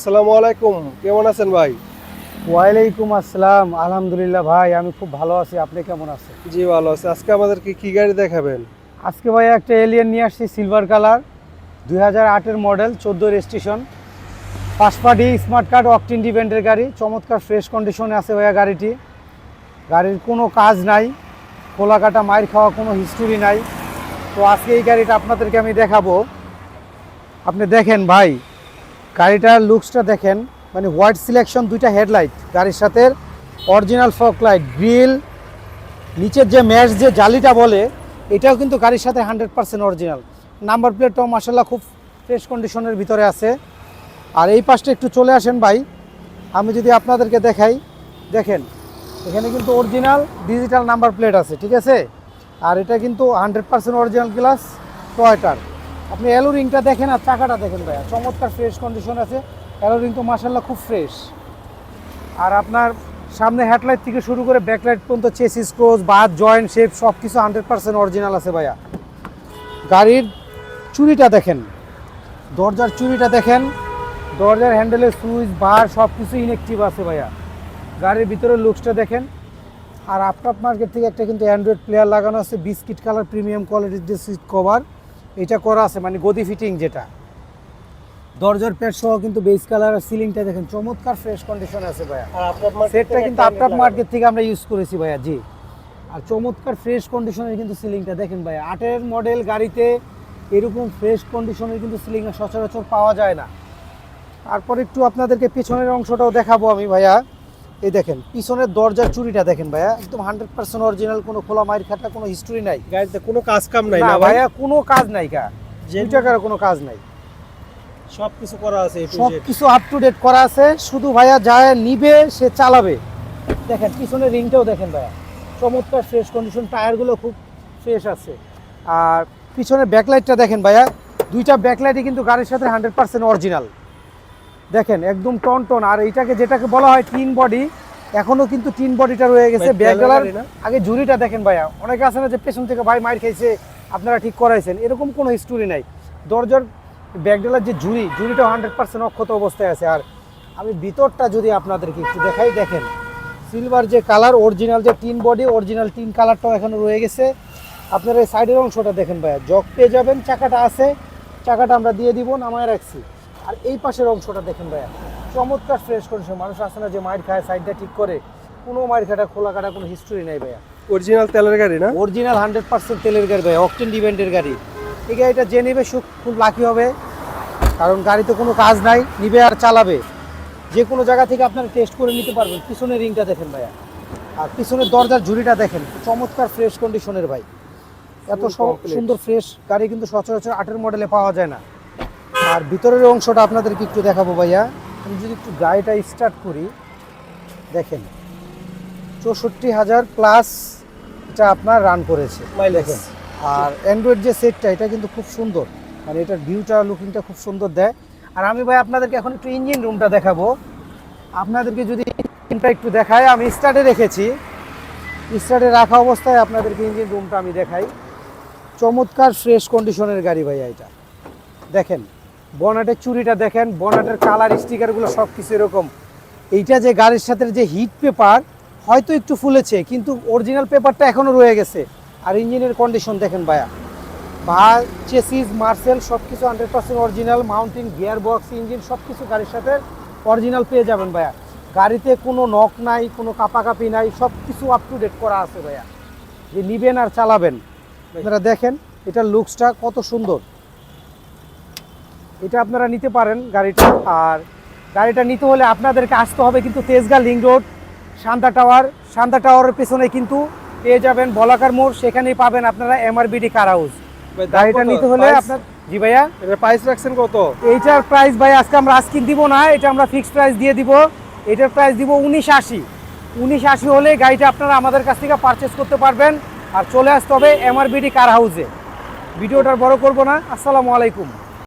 আসসালামু আলাইকুম, কেমন আছেন ভাই? ওয়ালাইকুম আসসালাম। আলহামদুলিল্লাহ ভাই, আমি খুব ভালো আছি। আপনি কেমন আছেন? জি ভালো আছি। আজকে আমাদেরকে কি গাড়ি দেখাবেন? আজকে ভাই একটা এলিয়ন নিয়ে আসছি, সিলভার কালার, 2008-এর model, 14 registration, first party smart card, octane ডিপেন্ডের গাড়ি। চমৎকার ফ্রেশ কন্ডিশনে আছে ভাইয়া গাড়িটি। গাড়ির কোনো কাজ নাই, খোলা কাটা মাইর খাওয়া কোনো হিস্টোরি নাই। তো আজকে এই গাড়িটা আপনাদেরকে আমি দেখাবো। আপনি দেখেন ভাই, গাড়িটার লুকসটা দেখেন, মানে হোয়াইট সিলেকশন, দুইটা হেডলাইট গাড়ির সাথে, অরিজিনাল ফগ লাইট, গ্রিল, নিচের যে ম্যাশ যে জালিটা বলে, এটাও কিন্তু গাড়ির সাথে 100% অরিজিনাল। নাম্বার প্লেটটাও মাসাল্লাহ খুব ফ্রেশ কন্ডিশনের ভিতরে আছে। আর এই পাশটা একটু চলে আসেন ভাই, আমি যদি আপনাদেরকে দেখাই, দেখেন এখানে কিন্তু অরিজিনাল ডিজিটাল নাম্বার প্লেট আছে, ঠিক আছে। আর এটা কিন্তু 100% অরিজিনাল গ্লাস টয়টার। আপনি অ্যালো রিংটা দেখেন আর চাকাটা দেখেন ভাইয়া, চমৎকার ফ্রেশ কন্ডিশন আছে। অ্যালো রিং তো মাসাল্লাহ খুব ফ্রেশ। আর আপনার সামনে হেডলাইট থেকে শুরু করে ব্যাকলাইট পর্যন্ত চেসিস ক্রোজ বাদ জয়েন্ট শেপ সব কিছু 100% অরিজিনাল আছে ভাইয়া। গাড়ির চুরিটা দেখেন, দরজার চুরিটা দেখেন, দরজার হ্যান্ডেলের সুইচ বার সব কিছু ইনঅ্যাক্টিভ আছে ভাইয়া। গাড়ির ভিতরে লুকসটা দেখেন। আর আফটার মার্কেট থেকে একটা কিন্তু অ্যান্ড্রয়েড প্লেয়ার লাগানো আছে, বিস্কিট কালার প্রিমিয়াম কোয়ালিটির যে সিট কভার এটা করা আছে, মানে গদি ফিটিং যেটা। দরজার প্যাড সহ কিন্তু বেস কালার আর সিলিংটা দেখেন চমৎকার ফ্রেশ কন্ডিশনে আছে ভাইয়া। আর আপনার সেটটা কিন্তু আফটার মার্কেট থেকে আমরা ইউজ করেছি ভাইয়া, জি। আর চমৎকার ফ্রেশ কন্ডিশনের কিন্তু সিলিংটা দেখেন ভাইয়া। 8-এর মডেল গাড়িতে এরকম ফ্রেশ কন্ডিশনের কিন্তু সিলিং সচরাচর পাওয়া যায় না। তারপর একটু আপনাদেরকে পিছনের অংশটাও দেখাবো আমি ভাইয়া। এই দেখেন পিছনের দরজার চুরিটা দেখেন ভাইয়া, একদম 100% অরিজিনাল, কোনো খোলা মাইর খাটা কোনো হিস্টোরি নাই। গাড়িতে কোনো কাজ কাম নাই না না ভাই? ভাইয়া, কোনো কাজ নাই কা, যে 2 টাকার কোনো কাজ নাই। সবকিছু করা আছে A to Z। সব কিছু আপ টু ডেট করা আছে, শুধু ভাইয়া যায় নিবে সে চালাবে। দেখেন পিছনের রিংটাও দেখেন ভাইয়া, চমৎকার ফ্রেশ কন্ডিশন, টায়ারগুলো খুব ফ্রেশ আছে। আর পিছনের ব্যাকলাইটটা দেখেন ভাইয়া, দুইটা ব্যাকলাইটই কিন্তু গাড়ির সাথে 100% অরিজিনাল। দেখেন একদম টন টন। আর এইটাকে যেটাকে বলা হয় টিন বডি, এখনো কিন্তু টিন বডিটা রয়ে গেছে। ভাই, ব্যাকডালার গাড়ি না? আগে ঝুড়িটা দেখেন ভাইয়া, অনেকে আছে না যে পেছন থেকে ভাই মাইর খাইছে আপনারা ঠিক করাইছেন, এরকম কোনো হিস্টোরি নাই। দরজার ব্যাকডালার যে ঝুড়িটাও 100% অক্ষত অবস্থায় আছে। আর আমি ভিতরটা যদি আপনাদেরকে একটু দেখাই, দেখেন সিলভার যে কালার, অরিজিনাল যে টিন বডি, অরিজিনাল টিন কালারটাও এখনো রয়ে গেছে। আপনারা এই সাইডের অংশটা দেখেন ভাইয়া, জগ পেয়ে যাবেন, চাকাটা আছে, চাকাটা আমরা দিয়ে দিব, নামায় রাখছি। আর এই পাশের অংশটা দেখেন ভাইয়া, চমৎকার ফ্রেশ কন্ডিশন। মানুষ আসে না যে মাইর খায় সাইডটা ঠিক করে, কোনো মাইর খাটা খোলা কাটা কোনো হিস্টোরি নাই ভাইয়া। অরিজিনাল তেলের গাড়ি না? অরিজিনাল 100% তেলের গাড়ি ভাইয়া, অকটেন ডিপেন্ডের গাড়ি। এই গাড়িটা যে নেবে খুব লাকি হবে, কারণ গাড়িতে কোনো কাজ নাই, নিবে আর চালাবে। যে কোনো জায়গা থেকে আপনারা টেস্ট করে নিতে পারবেন। পিছনের রিংটা দেখেন ভাইয়া, আর পিছনের দরজার ঝুড়িটা দেখেন, চমৎকার ফ্রেশ কন্ডিশনের ভাই। এত সুন্দর ফ্রেশ গাড়ি কিন্তু সচরাচর 8-এর মডেলে পাওয়া যায় না। আর ভিতরের অংশটা আপনাদেরকে একটু দেখাবো ভাইয়া। আমি যদি একটু গাড়িটা স্টার্ট করি, দেখেন 64,000 প্লাস এটা আপনার রান করেছে দেখেন। আর অ্যান্ড্রয়েড যে সেটটা, এটা কিন্তু খুব সুন্দর, মানে এটার ভিউটা লুকিংটা খুব সুন্দর দেয়। আর আমি ভাই আপনাদেরকে এখন একটু ইঞ্জিন রুমটা দেখাবো। আপনাদেরকে যদি ইঞ্জিনটা একটু দেখায়, আমি স্টার্টে রেখেছি, স্টার্টে রাখা অবস্থায় আপনাদেরকে ইঞ্জিন রুমটা আমি দেখাই। চমৎকার ফ্রেশ কন্ডিশনের গাড়ি ভাইয়া এটা। দেখেন বনেটের চুরিটা দেখেন, বনেটের কালার স্টিকারগুলো সব কিছু এরকম। এইটা যে গাড়ির সাথে যে হিট পেপার হয়তো একটু ফুলেছে, কিন্তু অরিজিনাল পেপারটা এখনও রয়ে গেছে। আর ইঞ্জিনের কন্ডিশন দেখেন ভাইয়া, বা চেসিস মার্সেল সব কিছু 100% original. Mounting gear box engine সব কিছু গাড়ির সাথে অরিজিনাল পেয়ে যাবেন ভাইয়া। গাড়িতে কোনো নক নাই, কোনো কাপাকাপি নাই, সব কিছু আপ টু ডেট করা আছে ভাইয়া, যে নিবেন আর চালাবেন। আপনারা দেখেন এটার লুকসটা কত সুন্দর, এটা আপনারা নিতে পারেন গাড়িটা। আর গাড়িটা নিতে হলে আপনাদেরকে আসতে হবে কিন্তু তেজগাঁ লিংক রোড, শান্তা টাওয়ারের পেছনে কিন্তু পেয়ে যাবেন বলাকার মোড়, সেখানেই পাবেন আপনারা MRBD কার হাউস। গাড়িটা নিতে হলে আপনার, জি ভাইয়া, এটার প্রাইস রাখছেন কত? এইটার প্রাইস ভাই আজকে আমরা আস্কিং দিব না, এটা আমরা ফিক্সড প্রাইস দিয়ে দিব। এটার প্রাইস দিব 1980 হলে গাড়িটা আপনারা আমাদের কাছ থেকে পারচেস করতে পারবেন। আর চলে আসতে হবে MRBD কার হাউসে। ভিডিওটার বড় করব না। আসসালামু আলাইকুম।